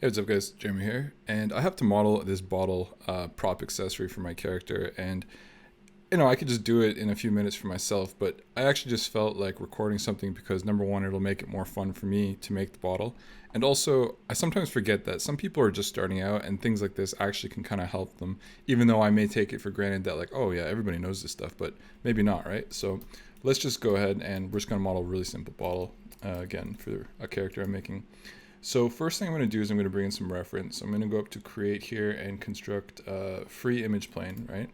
Hey, what's up guys, Jeremy here, and I have to model this bottle prop accessory for my character, and I could just do it in a few minutes for myself, but I actually just felt like recording something because number one, it'll make it more fun for me to make the bottle, and also I sometimes forget that some people are just starting out and things like this actually can kind of help them, even though I may take it for granted that like, oh yeah, everybody knows this stuff, but maybe not, right? So let's just go ahead and we're just going to model a really simple bottle again for a character I'm making. So first thing I'm going to do is I'm going to bring in some reference. I'm going to go up to create here and construct a free image plane, right?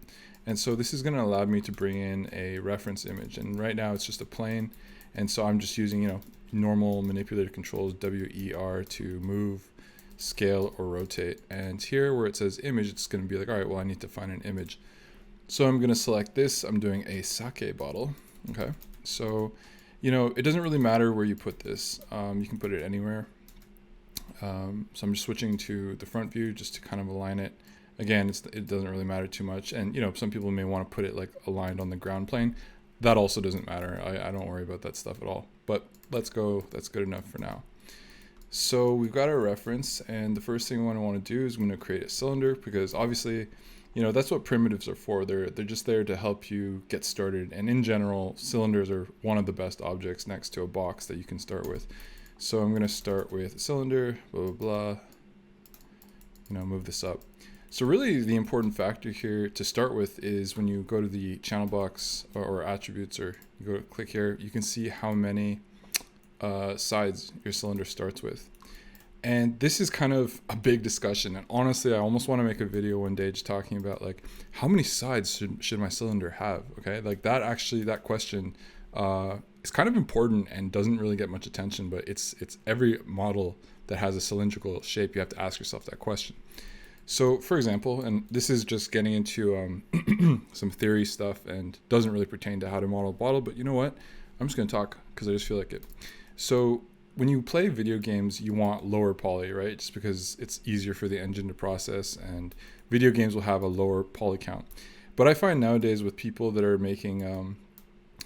And so this is going to allow me to bring in a reference image. And right now it's just a plane. And so I'm just using, normal manipulator controls, WER, to move, scale, or rotate. And here where it says image, it's going to be like, all right, well, I need to find an image. So I'm going to select this. I'm doing a sake bottle. Okay. So, it doesn't really matter where you put this. You can put it anywhere. So I'm just switching to the front view just to kind of align it. Again, it doesn't really matter too much. And, some people may want to put it like aligned on the ground plane. That also doesn't matter. I don't worry about that stuff at all. But let's go. That's good enough for now. So we've got our reference. And the first thing I want to do is I'm going to create a cylinder because obviously, that's what primitives are for. They're just there to help you get started. And in general, cylinders are one of the best objects next to a box that you can start with. So I'm going to start with a cylinder, blah, blah, blah, move this up. So really the important factor here to start with is when you go to the channel box or attributes, or you go to click here, you can see how many sides your cylinder starts with. And this is kind of a big discussion. And honestly, I almost want to make a video one day just talking about like how many sides should my cylinder have? Okay, like that question it's kind of important and doesn't really get much attention, but it's every model that has a cylindrical shape, you have to ask yourself that question. So for example, and this is just getting into some theory stuff and doesn't really pertain to how to model a bottle, but you know what? I'm just going to talk because I just feel like it. So when you play video games, you want lower poly, right? Just because it's easier for the engine to process, and video games will have a lower poly count. But I find nowadays with people that are making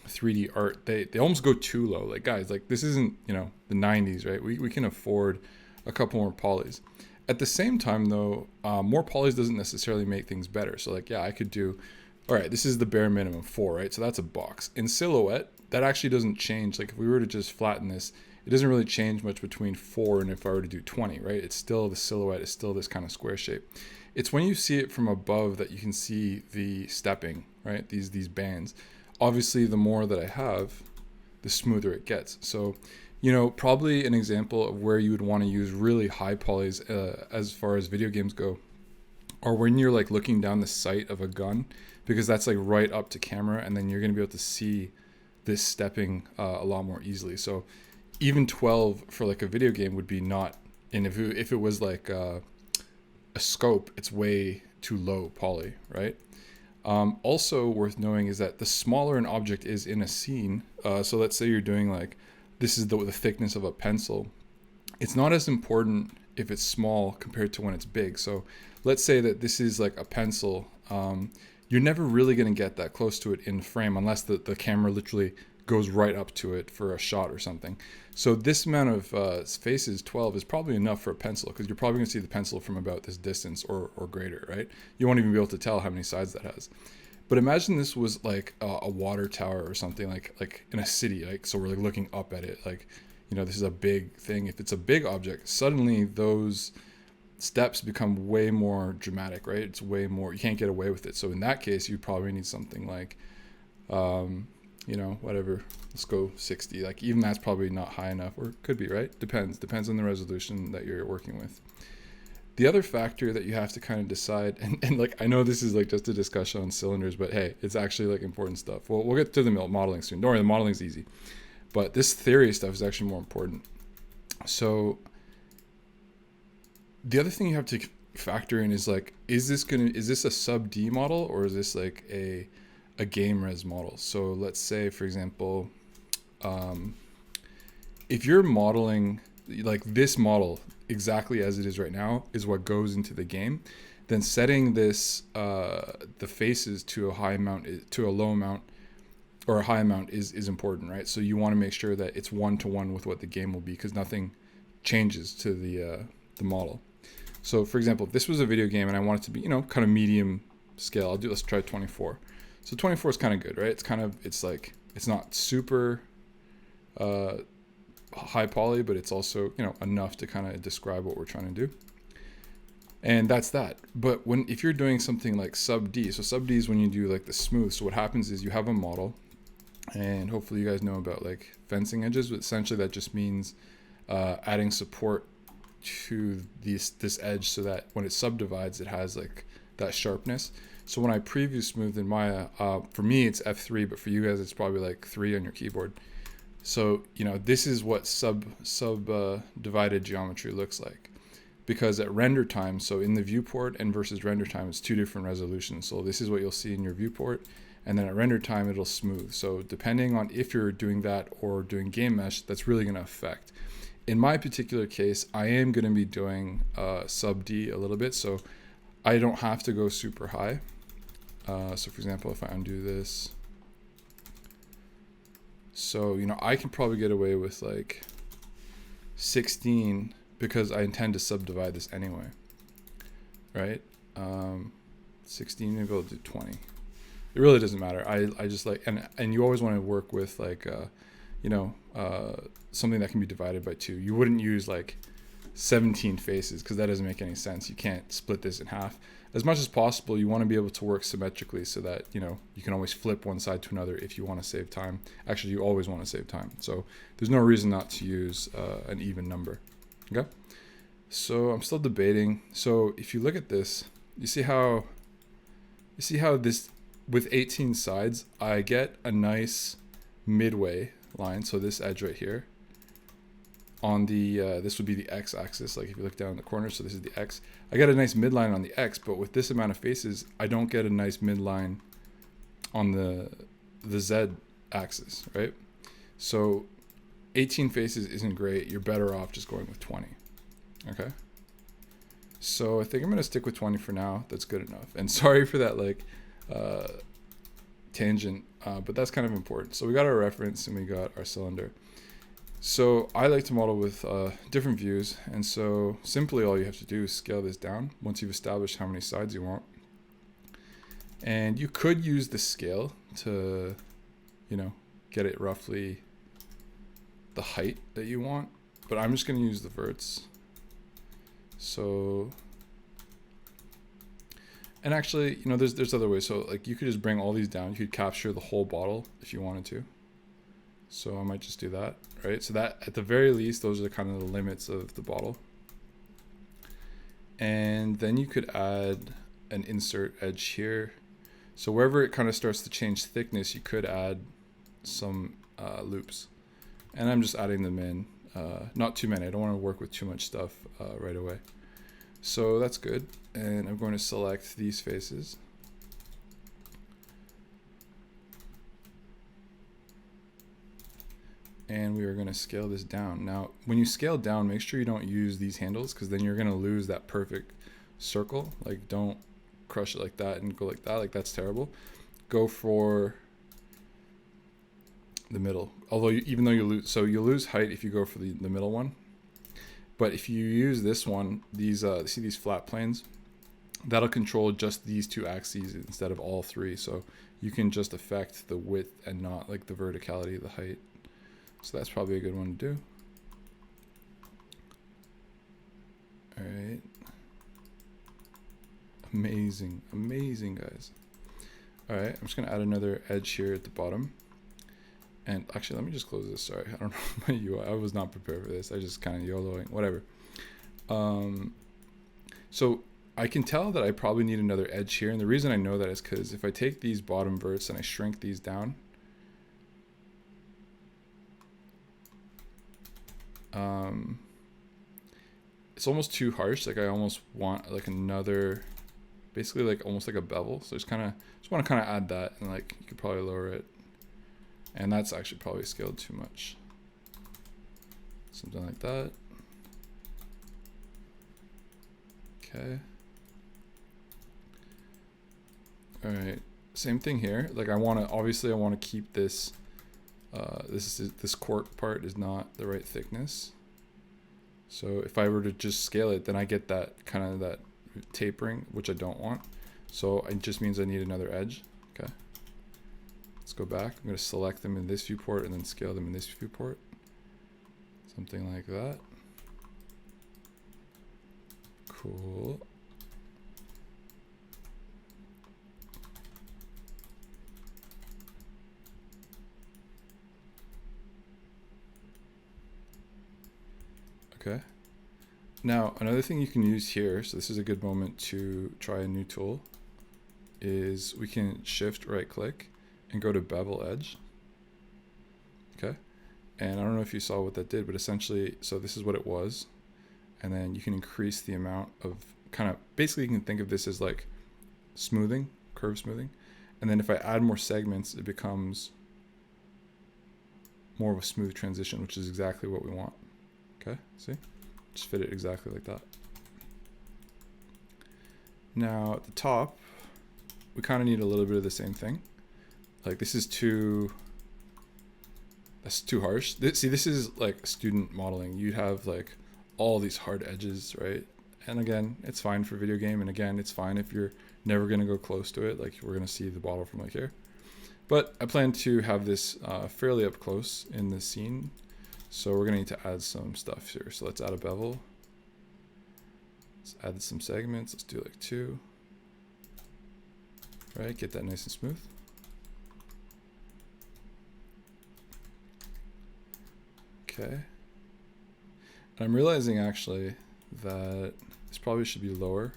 3D art, they almost go too low. Like, guys, like this isn't, the 90s, right? We can afford a couple more polys. At the same time though, more polys doesn't necessarily make things better. So like, yeah, I could do, all right, this is the bare minimum 4, right? So that's a box. In silhouette, that actually doesn't change. Like if we were to just flatten this, it doesn't really change much between 4 and if I were to do 20, right? It's still, the silhouette is still this kind of square shape. It's when you see it from above that you can see the stepping, right? These bands. Obviously, the more that I have, the smoother it gets. So, probably an example of where you would want to use really high polys as far as video games go, or when you're like looking down the sight of a gun, because that's like right up to camera, and then you're going to be able to see this stepping a lot more easily. So even 12 for like a video game would be not, and if it was like a scope, it's way too low poly, right? Also worth knowing is that the smaller an object is in a scene, so let's say you're doing like, this is the thickness of a pencil, it's not as important if it's small compared to when it's big. So let's say that this is like a pencil, you're never really going to get that close to it in frame unless the camera literally goes right up to it for a shot or something. So this amount of faces, 12, is probably enough for a pencil, because you're probably going to see the pencil from about this distance or greater, right? You won't even be able to tell how many sides that has. But imagine this was like a water tower or something, like in a city, like, so we're like looking up at it, like, this is a big thing. If it's a big object, suddenly those steps become way more dramatic, right? It's way more, you can't get away with it. So in that case, you probably need something like, whatever, let's go 60. Like even that's probably not high enough, or could be, right? Depends on the resolution that you're working with. The other factor that you have to kind of decide, and like, I know this is like just a discussion on cylinders, but hey, it's actually like important stuff. Well, we'll get to the modeling soon. Don't worry, the modeling's easy, but this theory stuff is actually more important. So the other thing you have to factor in is like, is this a sub D model, or is this like a game res model? So let's say, for example, if you're modeling like this model exactly as it is right now is what goes into the game, then setting this the faces to a high amount, to a low amount, or a high amount is important, right? So you want to make sure that it's 1-to-1 with what the game will be, because nothing changes to the model. So for example, if this was a video game and I want it to be, you know, kind of medium scale, let's try 24. So 24 is kind of good, right? It's not super high poly, but it's also, you know, enough to kind of describe what we're trying to do. And that's that. But if you're doing something like sub D, so sub D is when you do like the smooth. So what happens is you have a model, and hopefully you guys know about like fencing edges, but essentially that just means adding support to this edge so that when it subdivides, it has like that sharpness. So when I preview smooth in Maya, for me it's F3, but for you guys it's probably like 3 on your keyboard. So, you know, this is what divided geometry looks like. Because at render time, so in the viewport and versus render time, it's 2 different resolutions. So this is what you'll see in your viewport, and then at render time, it'll smooth. So depending on if you're doing that or doing game mesh, that's really going to affect. In my particular case, I am going to be doing sub D a little bit, so I don't have to go super high. So for example, if I undo this, so, you know, I can probably get away with like 16 because I intend to subdivide this anyway, right? 16, maybe I'll do 20. It really doesn't matter. I just like, and you always want to work with like, you know, something that can be divided by 2. You wouldn't use like 17 faces because that doesn't make any sense. You can't split this in half. As much as possible, you want to be able to work symmetrically so that, you know, you can always flip one side to another if you want to save time. Actually, you always want to save time. So there's no reason not to use an even number. Okay. So I'm still debating. So if you look at this, you see how this, with 18 sides, I get a nice midway line. So this edge right here on the, this would be the X axis. Like if you look down in the corner, so this is the X. I get a nice midline on the X, but with this amount of faces, I don't get a nice midline on the Z axis, right? So 18 faces isn't great. You're better off just going with 20. Okay. So I think I'm going to stick with 20 for now. That's good enough. And sorry for that, like, tangent, but that's kind of important. So we got our reference and we got our cylinder. So I like to model with different views. And so simply all you have to do is scale this down once you've established how many sides you want. And you could use the scale to, you know, get it roughly the height that you want, but I'm just going to use the verts. So, and actually, you know, there's other ways. So like you could just bring all these down. You could capture the whole bottle if you wanted to. So I might just do that, right? So that at the very least, those are kind of the limits of the bottle. And then you could add an insert edge here. So wherever it kind of starts to change thickness, you could add some loops. And I'm just adding them in, not too many. I don't want to work with too much stuff right away. So that's good. And I'm going to select these faces. And we are going to scale this down. Now, when you scale down, make sure you don't use these handles because then you're going to lose that perfect circle. Like, don't crush it like that and go like that. Like, that's terrible. Go for the middle. Although, even though you lose height if you go for the middle one. But if you use this one, these see these flat planes, that'll control just these 2 axes instead of all 3. So you can just affect the width and not like the verticality of the height. So that's probably a good one to do. All right. Amazing, amazing, guys. All right, I'm just gonna add another edge here at the bottom. And actually, let me just close this. Sorry, I don't know my UI. I was not prepared for this. I just kind of YOLOing, whatever. So I can tell that I probably need another edge here. And the reason I know that is because if I take these bottom verts and I shrink these down, it's almost too harsh. Like I almost want like another, basically like almost like a bevel. So just want to kind of add that, and like you could probably lower it. And that's actually probably scaled too much. Something like that. Okay. All right. Same thing here. Like I want to keep this. This cork part is not the right thickness. So if I were to just scale it, then I get that kind of that tapering, which I don't want. So it just means I need another edge. Okay. Let's go back. I'm going to select them in this viewport and then scale them in this viewport. Something like that. Cool. Okay. Now, another thing you can use here, so this is a good moment to try a new tool, is we can shift right click and go to Bevel Edge. Okay. And I don't know if you saw what that did, but essentially, so this is what it was. And then you can increase the amount of basically you can think of this as like smoothing, curve smoothing. And then if I add more segments, it becomes more of a smooth transition, which is exactly what we want. Okay, see? Just fit it exactly like that. Now at the top, we kind of need a little bit of the same thing. Like this is that's too harsh. This is like student modeling. You have like all these hard edges, right? And again, it's fine for video game. And again, it's fine if you're never going to go close to it. Like we're going to see the bottle from like here. But I plan to have this fairly up close in the scene. So we're going to need to add some stuff here. So let's add a bevel. Let's add some segments. Let's do like 2. Right, get that nice and smooth. Okay. And I'm realizing actually that this probably should be lower.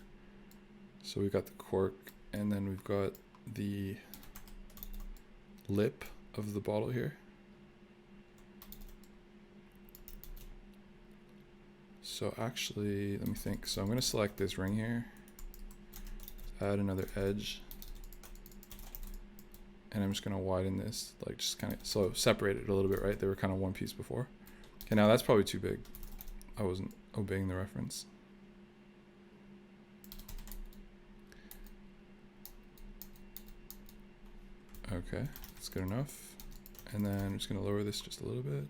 So we've got the cork and then we've got the lip of the bottle here. So actually, let me think. So I'm going to select this ring here, add another edge, and I'm just going to widen this, like just kind of, so separate it a little bit, right? They were kind of one piece before. Okay, now that's probably too big. I wasn't obeying the reference. Okay, that's good enough. And then I'm just going to lower this just a little bit.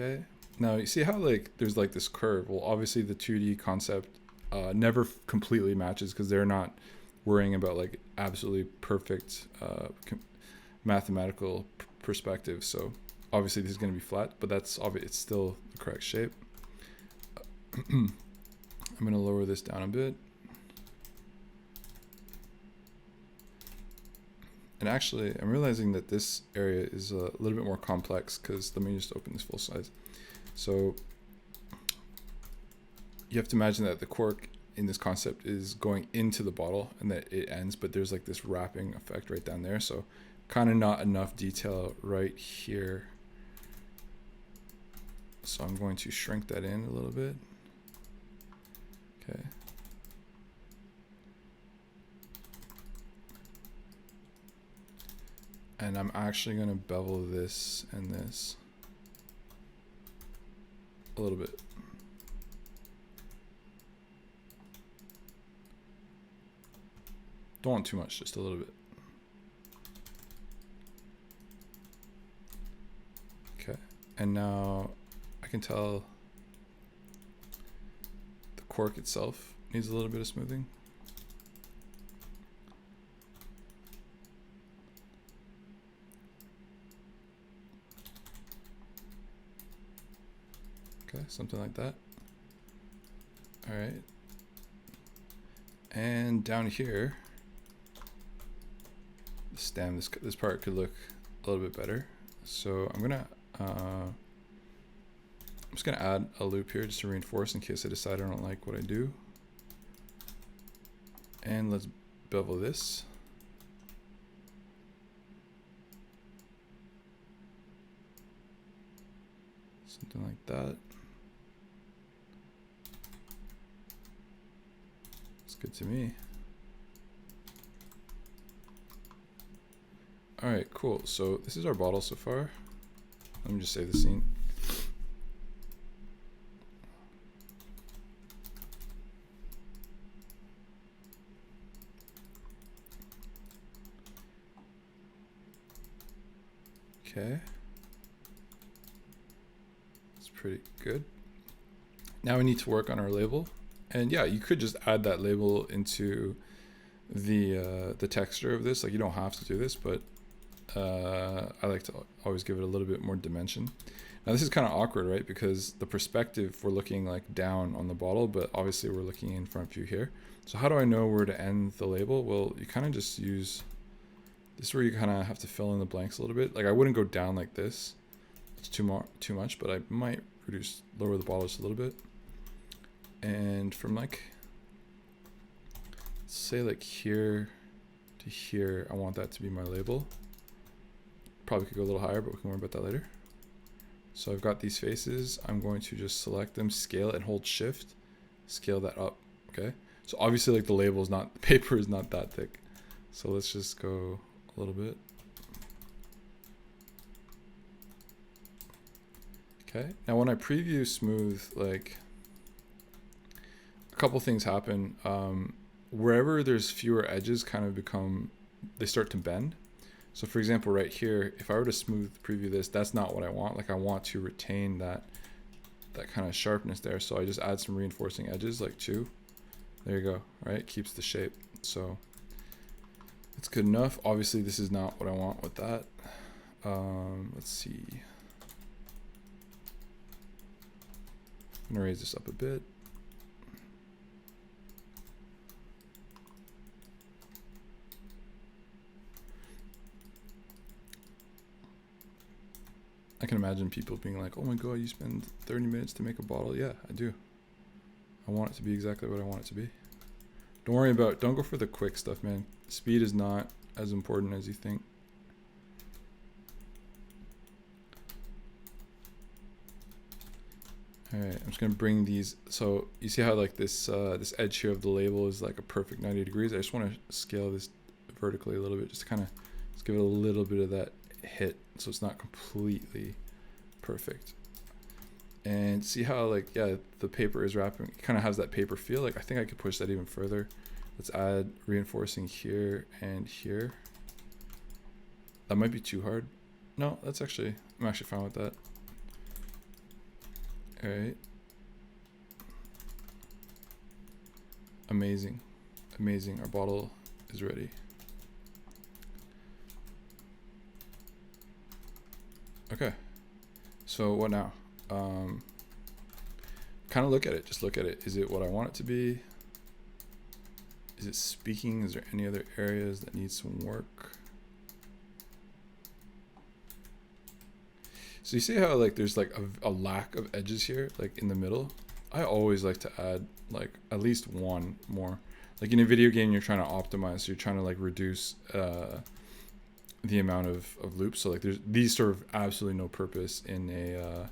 Okay, now you see how like there's like this curve. Well, obviously the 2D concept never completely matches because they're not worrying about like absolutely perfect mathematical perspective. So obviously this is going to be flat, but that's obvious. It's still the correct shape. I'm going to lower this down a bit. And actually, I'm realizing that this area is a little bit more complex because let me just open this full size. So you have to imagine that the cork in this concept is going into the bottle and that it ends, but there's like this wrapping effect right down there. So kind of not enough detail right here. So I'm going to shrink that in a little bit. Okay. And I'm actually going to bevel this and this a little bit. Don't want too much, just a little bit. Okay, and now I can tell the cork itself needs a little bit of smoothing. Okay, something like that. All right. And down here, the stem, this part could look a little bit better. So I'm just gonna add a loop here just to reinforce in case I decide I don't like what I do. And let's bevel this. Something like that. It's good to me. All right, cool. So this is our bottle so far. Let me just save the scene. Okay. That's pretty good. Now we need to work on our label. And yeah, you could just add that label into the texture of this. Like, you don't have to do this, but I like to always give it a little bit more dimension. Now this is kind of awkward, right? Because the perspective, we're looking like down on the bottle, but obviously we're looking in front view here. So how do I know where to end the label? Well, you kind of just use, this is where you kind of have to fill in the blanks a little bit. Like, I wouldn't go down like this. It's too much, but I might lower the bottle just a little bit. And from like, say like here to here, I want that to be my label. Probably could go a little higher, but we can worry about that later. So I've got these faces. I'm going to just select them, scale it, and hold shift, scale that up. Okay. So obviously, like, the label is not, the paper is not that thick. So let's just go a little bit. Okay. Now when I preview smooth, like, a couple things happen. Wherever there's fewer edges, kind of they start to bend. So for example, right here, if I were to smooth preview this, that's not what I want. Like, I want to retain that kind of sharpness there. So I just add some reinforcing edges, like 2. There you go, right? It keeps the shape. So it's good enough. Obviously, this is not what I want with that. Let's see. I'm gonna raise this up a bit. I can imagine people being like, oh my god, you spend 30 minutes to make a bottle. Yeah, I do. I want it to be exactly what I want it to be. Don't go for the quick stuff, man. Speed is not as important as you think. All right, I'm just gonna bring these. So you see how like this edge here of the label is like a perfect 90 degrees. I just want to scale this vertically a little bit, just to kind of give it a little bit of that hit, so it's not completely perfect. And see how, like, yeah, the paper is wrapping, it kind of has that paper feel. Like, I think I could push that even further. Let's add reinforcing here and here. That might be too hard. No, I'm actually fine with that. All right. Amazing. Amazing. Our bottle is ready. Okay. So what now? Kind of look at it. Just look at it. Is it what I want it to be? Is it speaking? Is there any other areas that need some work? So you see how, like, there's like a lack of edges here, like in the middle? I always like to add like at least one more. Like in a video game, you're trying to optimize, so you're trying to like reduce the amount of loops. So like there's these sort of absolutely no purpose in a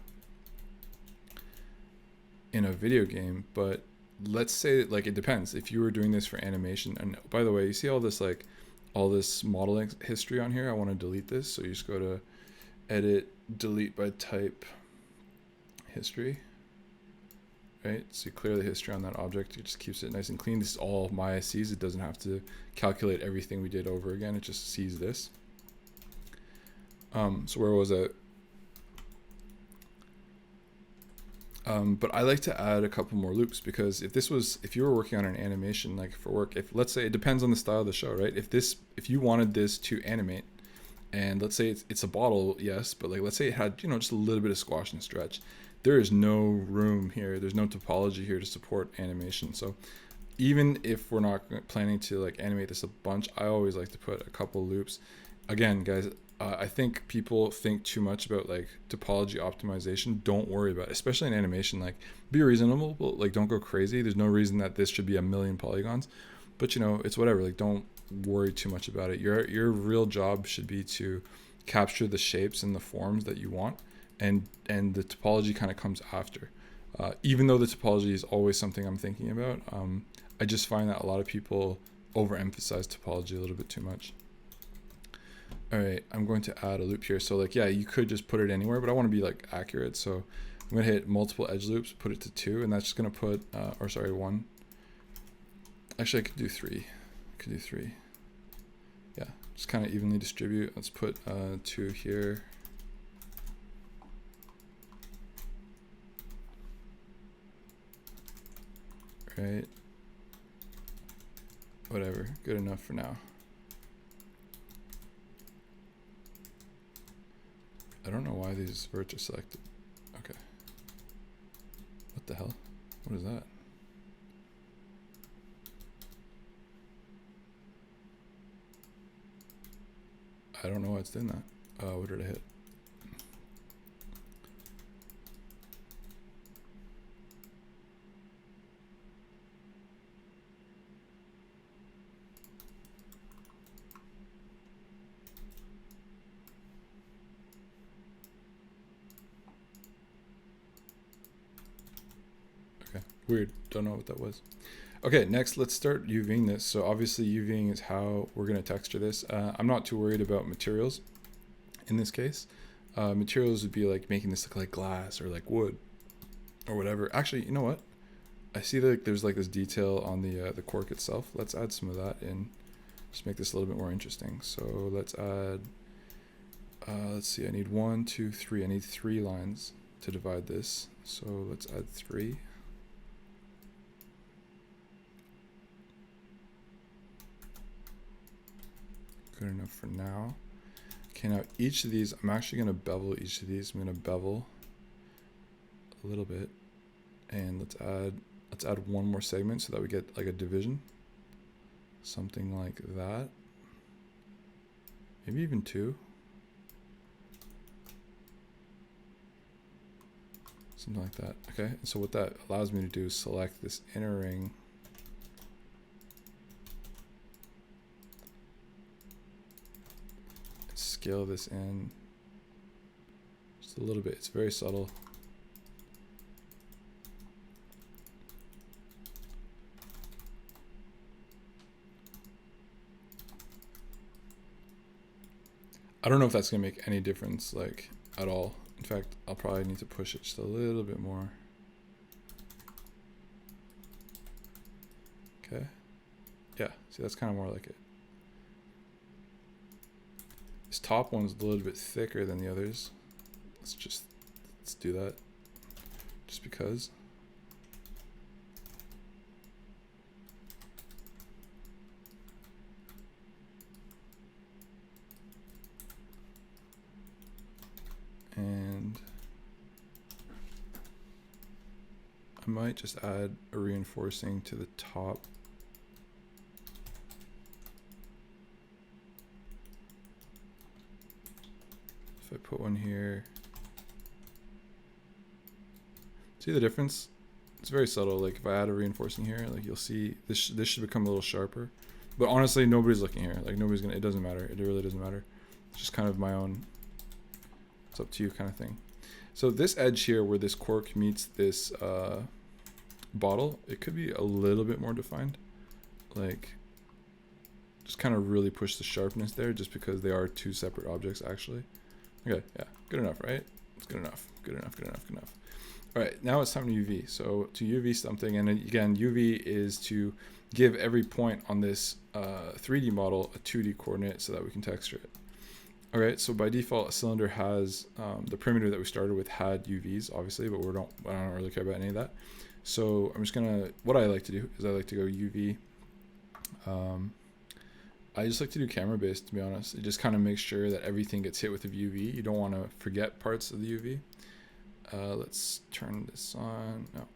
video game, but let's say, like, it depends. If you were doing this for animation, and by the way, you see all this modeling history on here, I want to delete this. So you just go to edit, delete by type, history, right? So you clear the history on that object. It just keeps it nice and clean. This is all Maya sees. It doesn't have to calculate everything we did over again. It just sees this. So where was it? But I like to add a couple more loops, because if you were working on an animation, like for work, if let's say, it depends on the style of the show, right? If you wanted this to animate, and let's say it's a bottle, yes, but like, let's say it had, just a little bit of squash and stretch, there is no room here. There's no topology here to support animation. So even if we're not planning to like animate this a bunch, I always like to put a couple loops. Again, guys, I think people think too much about like topology optimization. Don't worry about it, especially in animation. Like, be reasonable, but like, don't go crazy. There's no reason that this should be 1,000,000 polygons, but it's whatever. Like, don't worry too much about it. Your real job should be to capture the shapes and the forms that you want, and the topology kind of comes after. Even though the topology is always something I'm thinking about, I just find that a lot of people overemphasize topology a little bit too much. All right, I'm going to add a loop here. So like, yeah, you could just put it anywhere, but I want to be like accurate. So I'm gonna hit multiple edge loops, put it to 2, and that's just gonna put, 1. Actually, I could do 3. Yeah, just kind of evenly distribute. Let's put 2 here, right? Whatever, good enough for now. I don't know why these verts are selected. Okay. What the hell? What is that? I don't know why it's doing that. What did I hit? Okay, weird. Don't know what that was. Okay, next let's start UVing this. So obviously UVing is how we're going to texture this. I'm not too worried about materials in this case. Materials would be like making this look like glass or like wood or whatever. Actually, you know what? I see that there's like this detail on the cork itself. Let's add some of that in. Just make this a little bit more interesting. So let's add, let's see, I need 1, 2, 3. I need 3 lines to divide this. So let's add 3. Good enough for now. Okay, now each of these, I'm actually going to bevel each of these. I'm going to bevel a little bit, and let's add one more segment so that we get like a division, something like that. Maybe even 2. Something like that. Okay, so what that allows me to do is select this inner ring. Scale this in just a little bit. It's very subtle. I don't know if that's gonna make any difference, like, at all. In fact, I'll probably need to push it just a little bit more. Okay. Yeah, see, that's kind of more like it. This top one's a little bit thicker than the others. Let's do that just because. And I might just add a reinforcing to the top. If I put one here, see the difference? It's very subtle. Like if I add a reinforcing here, like you'll see this should become a little sharper. But honestly, nobody's looking here. Like nobody's gonna. It doesn't matter. It really doesn't matter. It's just kind of my own. It's up to you kind of thing. So this edge here, where this cork meets this bottle, it could be a little bit more defined. Like just kind of really push the sharpness there, just because they are 2 separate objects actually. Okay, yeah, good enough, right? It's good enough, good enough, good enough, good enough. All right, now it's time to UV. So to UV something, and again, UV is to give every point on this 3D model a 2D coordinate so that we can texture it. All right, so by default, a cylinder has, the perimeter that we started with had UVs, obviously, but I don't really care about any of that. So I'm just gonna, what I like to do is I like to go UV. I just like to do camera based, to be honest. It just kind of makes sure that everything gets hit with the UV. You don't want to forget parts of the UV. Let's turn this on. No.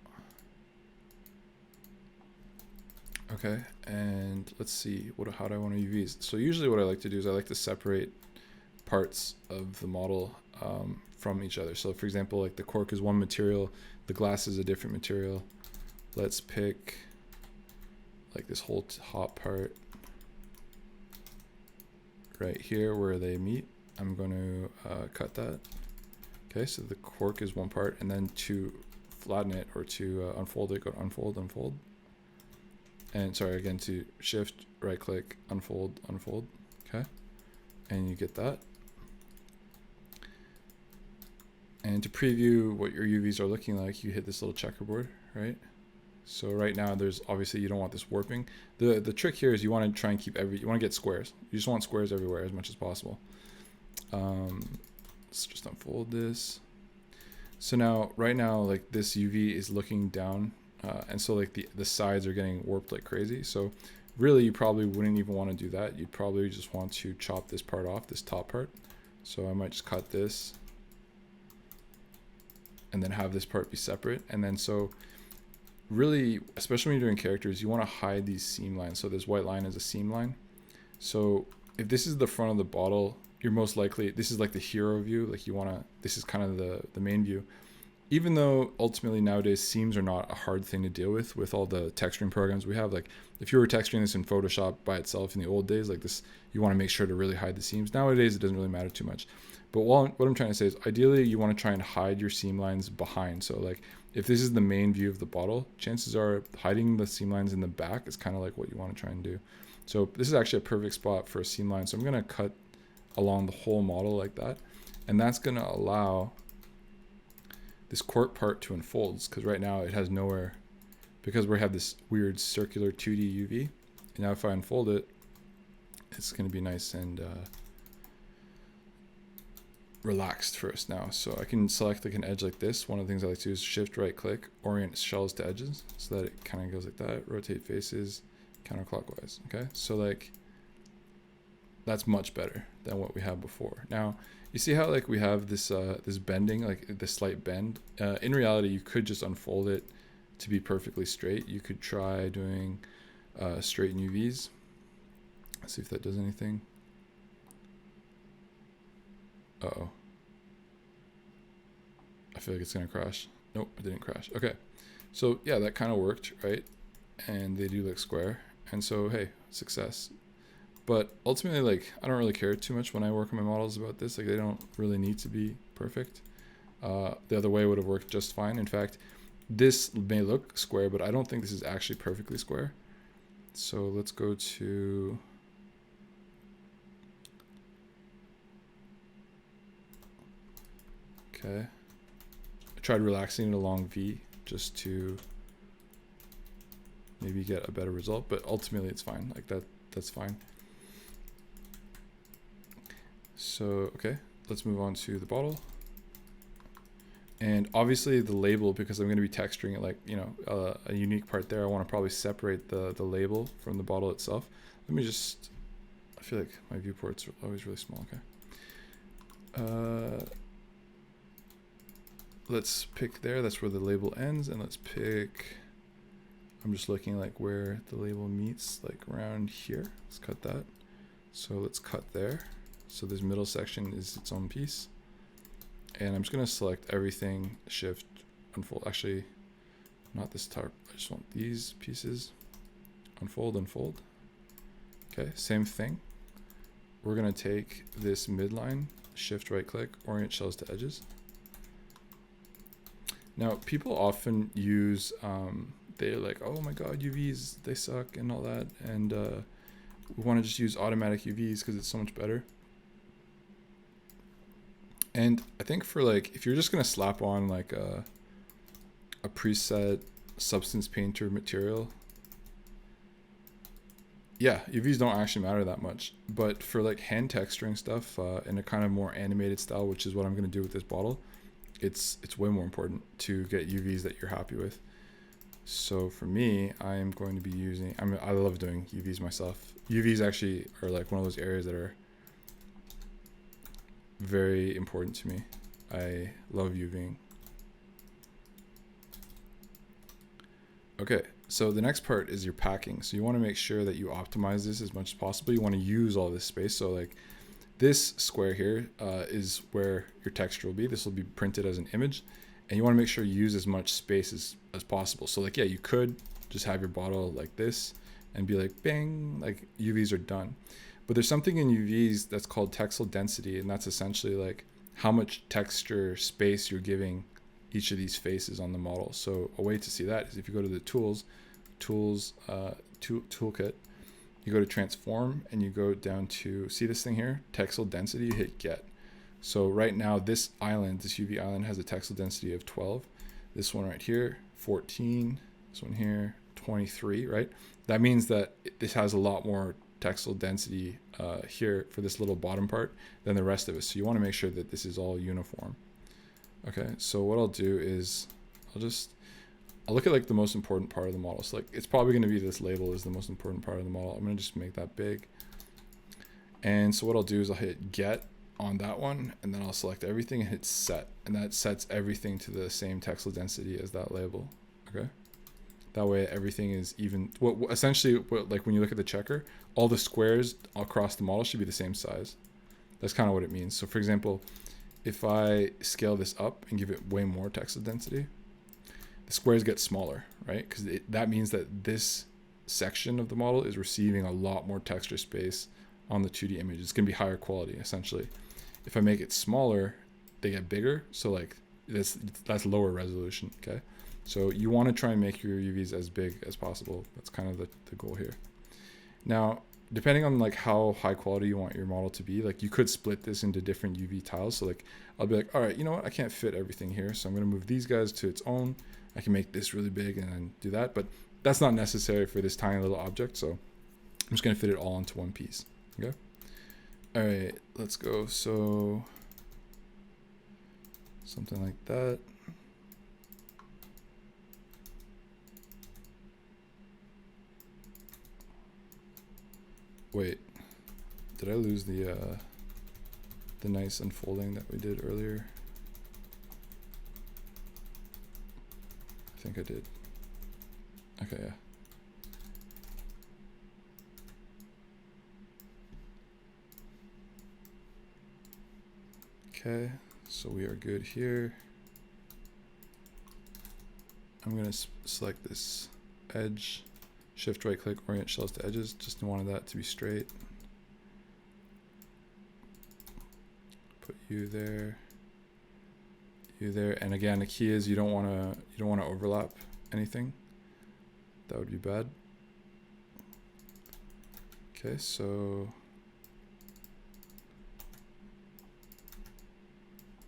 Okay, and let's see, how do I want to UV? So usually what I like to do is I like to separate parts of the model from each other. So for example, like the cork is one material, the glass is a different material. Let's pick like this whole top part right here where they meet. I'm going to cut that. Okay, so the cork is one part, and then to flatten it or to unfold it, go to unfold, unfold. And sorry, again, to shift, right click, unfold, unfold. Okay, and you get that. And to preview what your UVs are looking like, you hit this little checkerboard, right? So right now there's obviously, you don't want this warping. The trick here is you want to try and keep you want to get squares. You just want squares everywhere as much as possible. Let's just unfold this. So now, right now, like this UV is looking down and so like the sides are getting warped like crazy. So really you probably wouldn't even want to do that. You'd probably just want to chop this part off, this top part. So I might just cut this and then have this part be separate. And then so really, especially when you're doing characters, you want to hide these seam lines. So this white line is a seam line. So if this is the front of the bottle, you're most likely, this is like the hero view, like you want to, this is kind of the main view. Even though ultimately nowadays seams are not a hard thing to deal with all the texturing programs we have. Like if you were texturing this in Photoshop by itself in the old days, like this, you want to make sure to really hide the seams. Nowadays, it doesn't really matter too much. But what I'm trying to say is ideally you want to try and hide your seam lines behind. So like if this is the main view of the bottle, chances are hiding the seam lines in the back is kind of like what you want to try and do. So this is actually a perfect spot for a seam line. So I'm going to cut along the whole model like that. And that's going to allow this cork part to unfold, because right now it has nowhere, because we have this weird circular 2D UV. And now if I unfold it, it's going to be nice and relaxed for us now. So I can select like an edge like this. One of the things I like to do is shift right click, orient shells to edges, so that it kind of goes like that, rotate faces counterclockwise. Okay, so like that's much better than what we had before. Now you see how like we have this this bending, like this slight bend. In reality, you could just unfold it to be perfectly straight. You could try doing straight UVs. Let's see if that does anything. Uh-oh. I feel like it's gonna crash. Nope, it didn't crash. Okay, so yeah, that kind of worked, right? And they do look square, and so hey, success. But ultimately, like, I don't really care too much when I work on my models about this. Like, they don't really need to be perfect. The other way would have worked just fine. In fact, this may look square, but I don't think this is actually perfectly square. So let's go to... Okay. I tried relaxing it along V just to maybe get a better result, but ultimately it's fine. Like that's fine. So, okay, let's move on to the bottle. And obviously the label, because I'm going to be texturing it like, you know, a unique part there, I want to probably separate the label from the bottle itself. Let me just, I feel like my viewports are always really small. Okay. Let's pick there. That's where the label ends. And let's pick, I'm just looking like where the label meets, like around here. Let's cut that. So let's cut there. So this middle section is its own piece. And I'm just going to select everything, shift, unfold. Actually, not this tarp. I just want these pieces. Unfold, unfold. Okay, same thing. We're going to take this midline, shift right click, orient shells to edges. Now, people often use, they're like, oh my God, UVs, they suck and all that. And we want to just use automatic UVs because it's so much better. And I think for like, if you're just going to slap on like a preset substance painter material, yeah, UVs don't actually matter that much. But for like hand texturing stuff in a kind of more animated style, which is what I'm going to do with this bottle, it's way more important to get UVs that you're happy with. So for me, I'm going to be using, I love doing UVs myself. UVs actually are like one of those areas that are very important to me. I love Uving. Okay, so the next part is your packing. So you want to make sure that you optimize this as much as possible. You want to use all this space. So like this square here is where your texture will be. This will be printed as an image, and you want to make sure you use as much space as possible. So like, yeah, you could just have your bottle like this and be like, bang, like UVs are done. But there's something in UVs that's called textile density, and that's essentially like how much texture space you're giving each of these faces on the model. So a way to see that is if you go to the tools, toolkit, you go to transform and you go down to, see this thing here, textile density, you hit get. So right now this island, this UV island has a textile density of 12. This one right here, 14. This one here, 23, right? That means that this has a lot more textile density here for this little bottom part than the rest of it. So you want to make sure that this is all uniform. Okay, so what I'll do is I'll look at like the most important part of the model. So like it's probably going to be this label is the most important part of the model. I'm going to just make that big. And so what I'll do is I'll hit get on that one, and then I'll select everything and hit set, and that sets everything to the same textile density as that label. Okay, that way everything is even. Essentially like when you look at the checker, all the squares across the model should be the same size. That's kind of what it means. So for example, if I scale this up and give it way more textile density, the squares get smaller, right? Because that means that this section of the model is receiving a lot more texture space on the 2D image. It's going to be higher quality, essentially. If I make it smaller, they get bigger. So like that's lower resolution, okay? So you want to try and make your UVs as big as possible. That's kind of the goal here. Now, depending on like how high quality you want your model to be, like you could split this into different UV tiles. So like I'll be like, all right, you know what? I can't fit everything here. So I'm going to move these guys to its own. I can make this really big and then do that. But that's not necessary for this tiny little object. So I'm just going to fit it all into one piece. Okay. All right, let's go. So something like that. Wait, did I lose the nice unfolding that we did earlier? I think I did. Okay, yeah. Okay, so we are good here. I'm gonna select this edge, shift right click, orient shells to edges. Just wanted that to be straight. Put you there, and again, the key is you don't want to overlap anything. That would be bad. Okay, so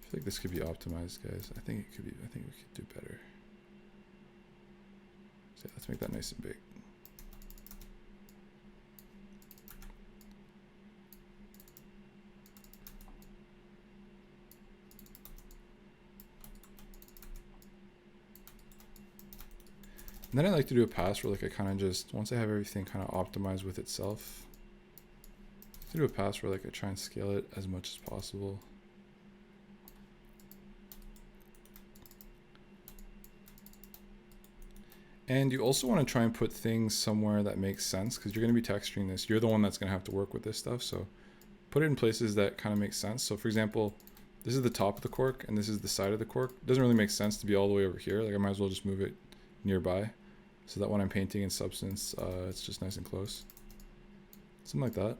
I feel like this could be optimized, guys. I think it could be. I think we could do better. So let's make that nice and big. And then I like to do a pass where like I kind of just, once I have everything kind of optimized with itself, I like to do a pass where like I try and scale it as much as possible. And you also want to try and put things somewhere that makes sense, because you're going to be texturing this. You're the one that's going to have to work with this stuff. So put it in places that kind of make sense. So for example, this is the top of the cork and this is the side of the cork. It doesn't really make sense to be all the way over here. Like I might as well just move it nearby so that when I'm painting in substance, it's just nice and close. Something like that.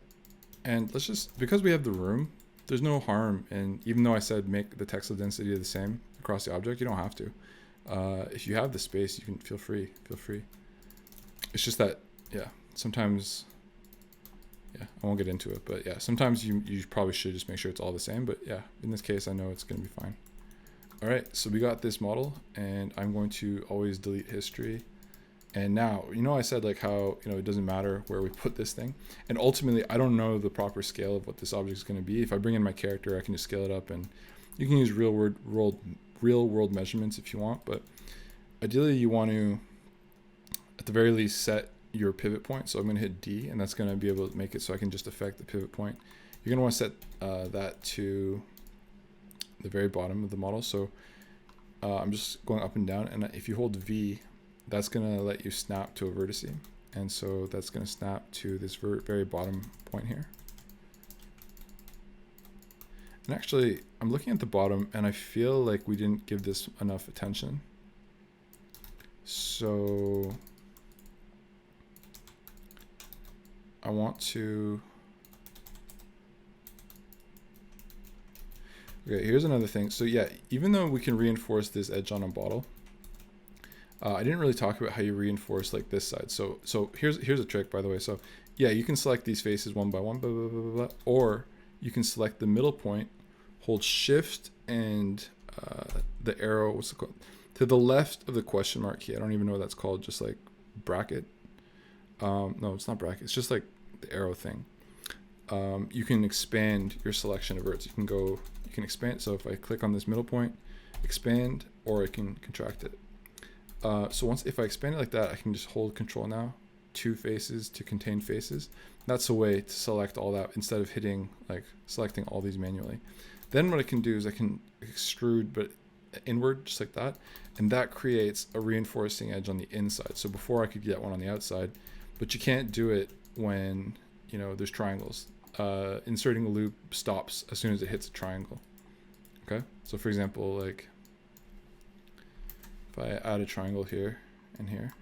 And let's just, because we have the room, there's no harm. And even though I said make the textile density the same across the object, you don't have to. If you have the space, you can feel free. It's just that, yeah, sometimes, yeah, I won't get into it, but yeah, sometimes you probably should just make sure it's all the same. But yeah, in this case, I know it's going to be fine. All right, so we got this model, and I'm going to always delete history. And now, you know, I said like how, you know, it doesn't matter where we put this thing. And ultimately, I don't know the proper scale of what this object is going to be. If I bring in my character, I can just scale it up, and you can use real world measurements if you want. But ideally, you want to, at the very least, set your pivot point. So I'm going to hit D, and that's going to be able to make it so I can just affect the pivot point. You're going to want to set that to the very bottom of the model. So I'm just going up and down, and if you hold V, that's going to let you snap to a vertex, and so that's going to snap to this very bottom point here. And actually, I'm looking at the bottom, and I feel like we didn't give this enough attention. So I want to, okay, here's another thing. So yeah, even though we can reinforce this edge on a bottle, I didn't really talk about how you reinforce like this side. So here's a trick, by the way. So yeah, you can select these faces one by one, blah, blah, blah, blah, blah, or you can select the middle point, hold shift and the arrow, what's it called? To the left of the question mark key. I don't even know what that's called, just like bracket. No, it's not bracket. It's just like the arrow thing. You can expand your selection of verts. You can expand. So if I click on this middle point, expand, or I can contract it. So once, if I expand it like that, I can just hold Control now, 2 faces to contain faces. That's a way to select all that instead of hitting, like selecting all these manually. Then what I can do is I can extrude, but inward, just like that. And that creates a reinforcing edge on the inside. So before I could get one on the outside, but you can't do it when, you know, there's triangles. Inserting a loop stops as soon as it hits a triangle. Okay, so for example, like if I add a triangle here and here,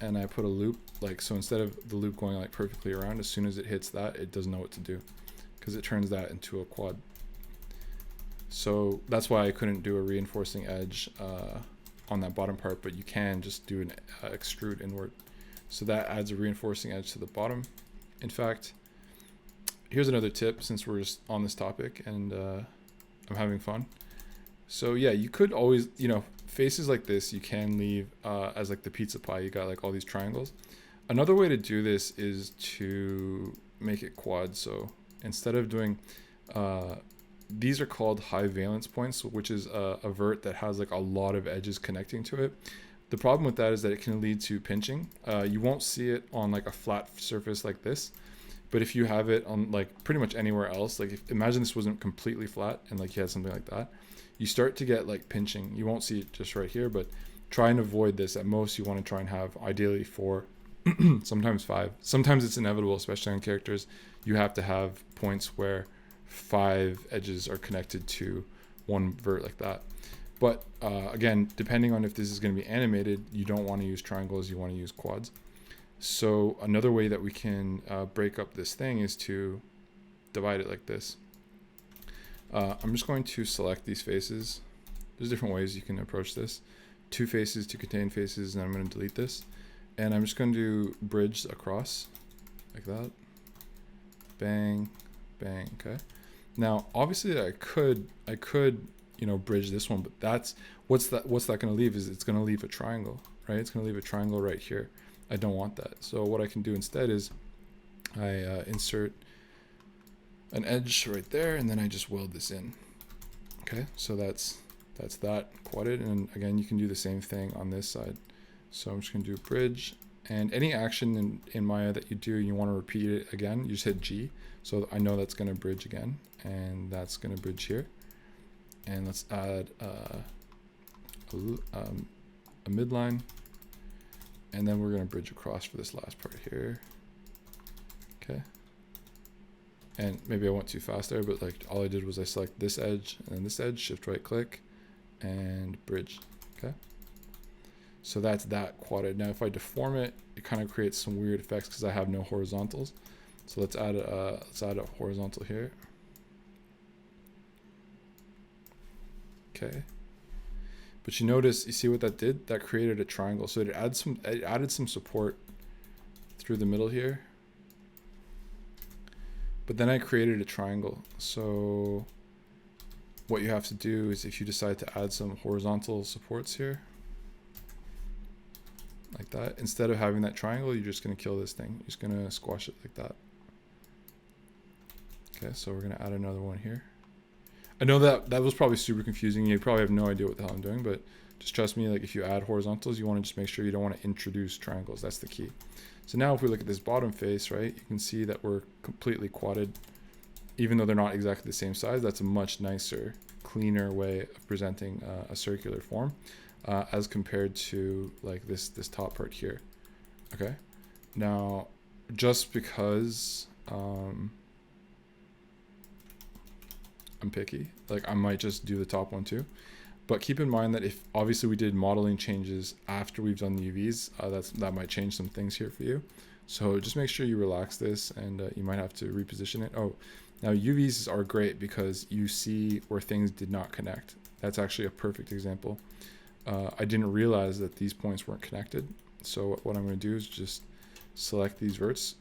and I put a loop, like, so instead of the loop going like perfectly around, as soon as it hits that, it doesn't know what to do because it turns that into a quad. So that's why I couldn't do a reinforcing edge on that bottom part, but you can just do an extrude inward. So that adds a reinforcing edge to the bottom. In fact, here's another tip since we're just on this topic and I'm having fun. So yeah, you could always, you know, faces like this you can leave as like the pizza pie. You got like all these triangles. Another way to do this is to make it quad. So instead of doing these are called high valence points, which is a vert that has like a lot of edges connecting to it. The problem with that is that it can lead to pinching. You won't see it on like a flat surface like this, but if you have it on like pretty much anywhere else, like imagine this wasn't completely flat and like you had something like that, you start to get like pinching. You won't see it just right here, but try and avoid this. At most you want to try and have ideally 4, sometimes 5. Sometimes it's inevitable, especially on characters. You have to have points where 5 edges are connected to one vert like that. But again, depending on if this is going to be animated, you don't want to use triangles, you want to use quads. So another way that we can break up this thing is to divide it like this. I'm just going to select these faces. There's different ways you can approach this. 2 faces to contain faces, and I'm going to delete this. And I'm just going to bridge across like that. Bang, bang, okay. Now, obviously I could, you know, bridge this one, but that's, what's that going to leave is it's going to leave a triangle, right? It's going to leave a triangle right here. I don't want that. So what I can do instead is I insert an edge right there, and then I just weld this in. Okay, so that's that quadded, and again you can do the same thing on this side. So I'm just going to do bridge, and any action in Maya that you do, you want to repeat it again, you just hit G. So I know that's going to bridge again, and that's going to bridge here. And let's add a midline, and then we're going to bridge across for this last part here. Okay. And maybe I went too fast there, but like all I did was I select this edge and then this edge, shift right click, and bridge. Okay. So that's that quadded. Now if I deform it, it kind of creates some weird effects because I have no horizontals. So let's add a horizontal here. Okay. But you notice, you see what that did? That created a triangle. So it added some support through the middle here. But then I created a triangle. So what you have to do is if you decide to add some horizontal supports here, like that, instead of having that triangle, you're just going to kill this thing. You're just going to squash it like that. Okay, so we're going to add another one here. I know that was probably super confusing. You probably have no idea what the hell I'm doing, but just trust me, like if you add horizontals, you want to just make sure you don't want to introduce triangles. That's the key. So now if we look at this bottom face, right, you can see that we're completely quadded. Even though they're not exactly the same size, that's a much nicer, cleaner way of presenting a circular form as compared to like this top part here. Okay. Now, just because I'm picky, like I might just do the top one too. But keep in mind that if obviously we did modeling changes after we've done the UVs, that might change some things here for you. So just make sure you relax this, and you might have to reposition it. Oh, now UVs are great because you see where things did not connect. That's actually a perfect example. I didn't realize that these points weren't connected. So what I'm going to do is just select these verts,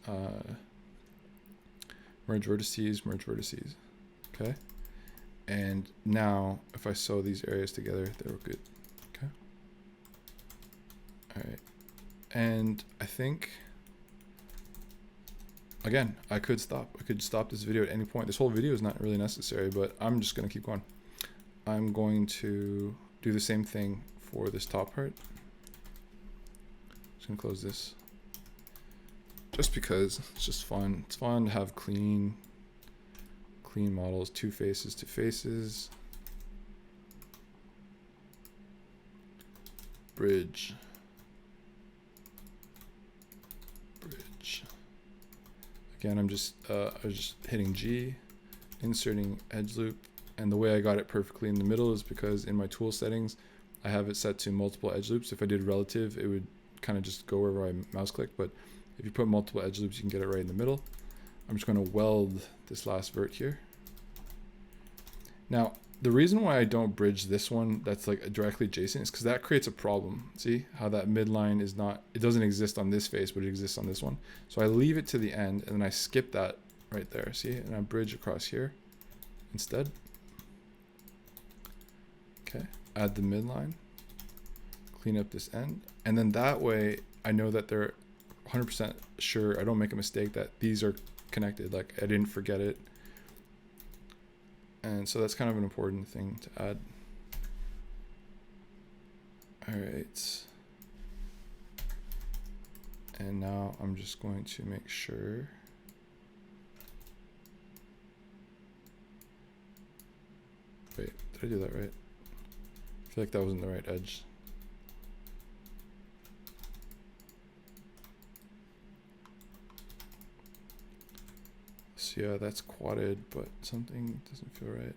merge vertices, okay? And now if I sew these areas together, they're good, okay? All right, and I think, again, I could stop this video at any point. This whole video is not really necessary, but I'm just gonna keep going. I'm going to do the same thing for this top part. Just gonna close this. Just because it's just fun. It's fun to have clean models, two faces to faces. Bridge. Again, I was just hitting G, inserting edge loop, and the way I got it perfectly in the middle is because in my tool settings, I have it set to multiple edge loops. If I did relative, it would kind of just go wherever I mouse click, but if you put multiple edge loops, you can get it right in the middle. I'm just going to weld this last vert here. Now, the reason why I don't bridge this one that's like directly adjacent is because that creates a problem. See how that midline is not, it doesn't exist on this face, but it exists on this one. So I leave it to the end and then I skip that right there. See, and I bridge across here instead. Okay, add the midline, clean up this end. And then that way I know that they're 100% sure I don't make a mistake, that these are connected, like I didn't forget it. And so that's kind of an important thing to add. All right. And now I'm just going to make sure. Wait, did I do that right? I feel like that wasn't the right edge. So yeah, that's quadded, but something doesn't feel right.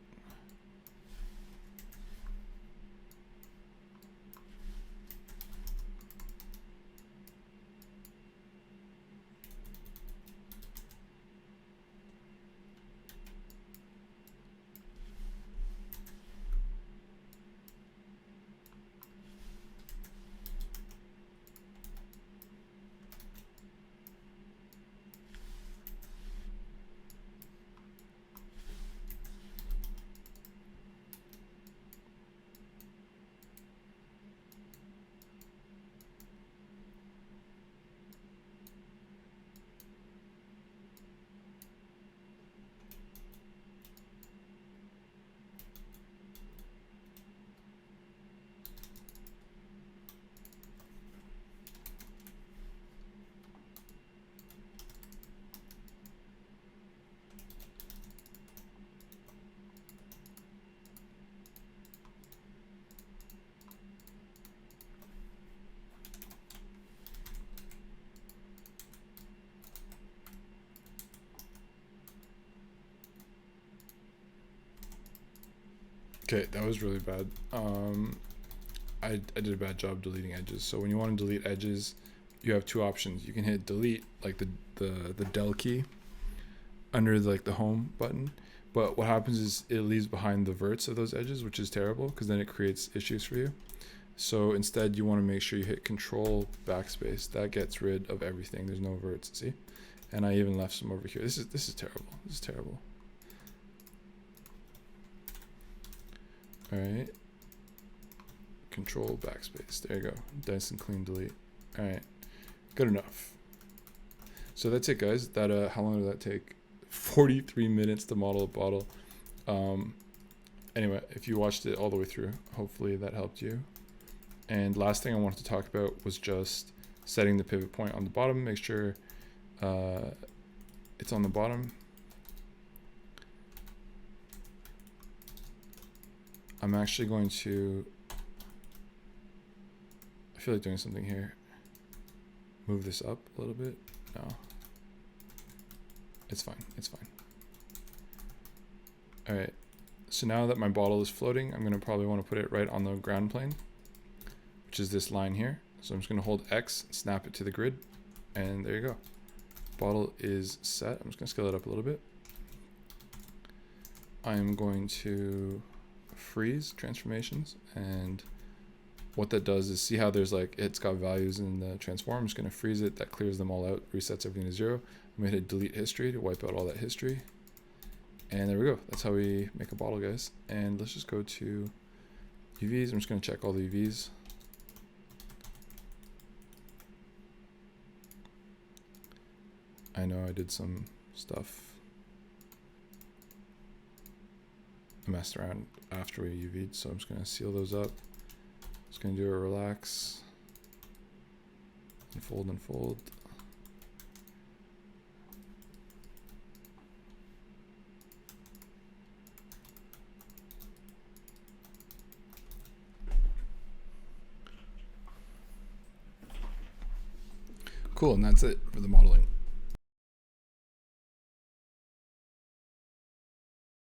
Okay, that was really bad. I did a bad job deleting edges. So when you want to delete edges, you have two options. You can hit delete, like the del key under like the home button. But what happens is it leaves behind the verts of those edges, which is terrible because then it creates issues for you. So instead you want to make sure you hit control backspace. That gets rid of everything. There's no verts, see? And I even left some over here. This is terrible. This is terrible. All right, control backspace, there you go, nice and clean delete. All right, good enough. So that's it, guys. That how long did that take? 43 minutes to model a bottle. Anyway, if you watched it all the way through, hopefully that helped you. And last thing I wanted to talk about was just setting the pivot point on the bottom. Make sure it's on the bottom. I'm actually going to, I feel like doing something here. Move this up a little bit. No. It's fine, it's fine. All right, so now that my bottle is floating, I'm gonna probably wanna put it right on the ground plane, which is this line here. So I'm just gonna hold X, snap it to the grid, and there you go. Bottle is set. I'm just gonna scale it up a little bit. I'm going to freeze transformations, and what that does is, see how there's like, it's got values in the transform. I'm just going to freeze it. That clears them all out, resets everything to 0. I'm going to hit delete history to wipe out all that history, and there we go. That's how we make a bottle, guys. And let's just go to UVs. I'm just going to check all the UVs. I know I did some stuff. I messed around after we UV'd, so I'm just going to seal those up. Let's gonna do a relax, unfold, unfold. Cool, and that's it for the modeling.